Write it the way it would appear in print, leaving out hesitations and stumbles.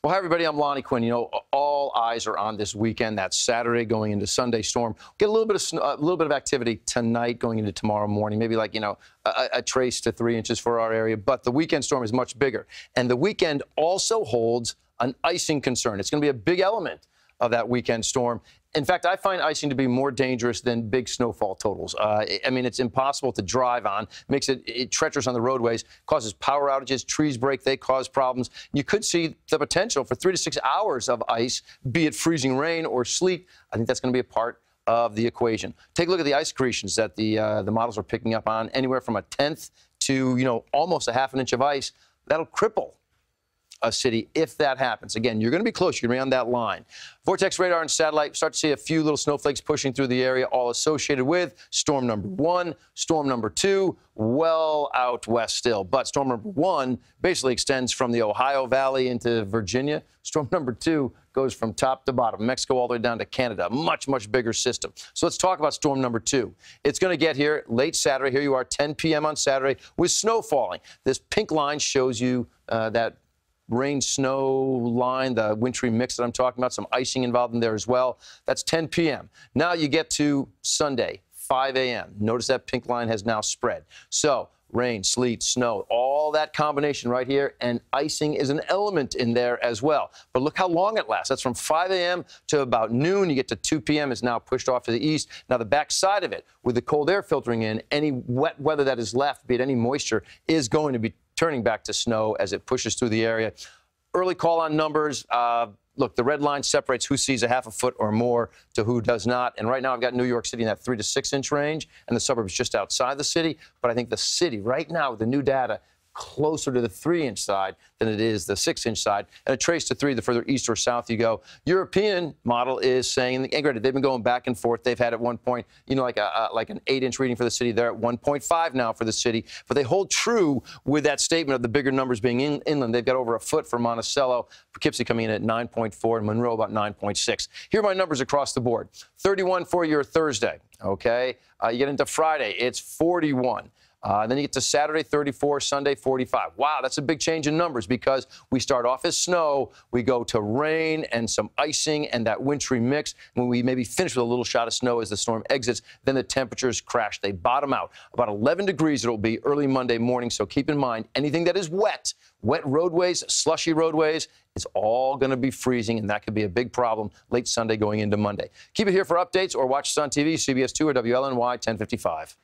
Well, hi, everybody. I'm Lonnie, Quinn. You know, all eyes are on this weekend. That's Saturday going into Sunday storm. Get a little bit of activity tonight going into tomorrow morning. Maybe like, a trace to 3 inches for our area. But the weekend storm is much bigger. And the weekend also holds an icing concern. It's going to be a big element of that weekend storm. In fact, I find icing to be more dangerous than big snowfall totals. I mean, it's impossible to drive on, makes it treacherous on the roadways, causes power outages, trees break, they cause problems. You could see the potential for 3 to 6 hours of ice, be it freezing rain or sleet. I think that's going to be a part of the equation. Take a look at the ice accretions that the models are picking up on, anywhere from a tenth to, almost a half an inch of ice. That'll cripple a city if that happens. Again, you're going to be close. You're going to be on that line. Vortex radar and satellite start to see a few little snowflakes pushing through the area, all associated with storm number 1, storm number 2, well out west still. But storm number 1 basically extends from the Ohio Valley into Virginia. Storm number 2 goes from top to bottom, Mexico all the way down to Canada. Much, much bigger system. So let's talk about storm number 2. It's going to get here late Saturday. Here you are, 10 p.m. on Saturday with snow falling. This pink line shows you that rain-snow line, the wintry mix that I'm talking about, some icing involved in there as well. That's 10 p.m. Now you get to Sunday, 5 a.m. Notice that pink line has now spread. So rain, sleet, snow, all that combination right here, and icing is an element in there as well. But look how long it lasts. That's from 5 a.m. to about noon. You get to 2 p.m. It's now pushed off to the east. Now the backside of it, with the cold air filtering in, any wet weather that is left, be it any moisture, is going to be turning back to snow as it pushes through the area. Early call on numbers. Look, the red line separates who sees a half a foot or more to who does not. And right now I've got New York City in that 3 to 6 inch range and the suburbs just outside the city. But I think the city right now with the new data closer to the 3-inch side than it is the 6-inch side. And a trace to 3 the further east or south you go. European model is saying, and granted, they've been going back and forth. They've had at one point, like an 8-inch reading for the city. They're at 1.5 now for the city. But they hold true with that statement of the bigger numbers being inland. They've got over a foot for Monticello, Poughkeepsie coming in at 9.4, and Monroe about 9.6. Here are my numbers across the board. 31 for your Thursday, okay? You get into Friday, it's 41. Then you get to Saturday, 34, Sunday, 45. Wow, that's a big change in numbers because we start off as snow, we go to rain and some icing and that wintry mix. When we maybe finish with a little shot of snow as the storm exits, then the temperatures crash. They bottom out. About 11 degrees it'll be early Monday morning, so keep in mind anything that is wet roadways, slushy roadways, is all going to be freezing, and that could be a big problem late Sunday going into Monday. Keep it here for updates or watch us on TV, CBS2 or WLNY 1055.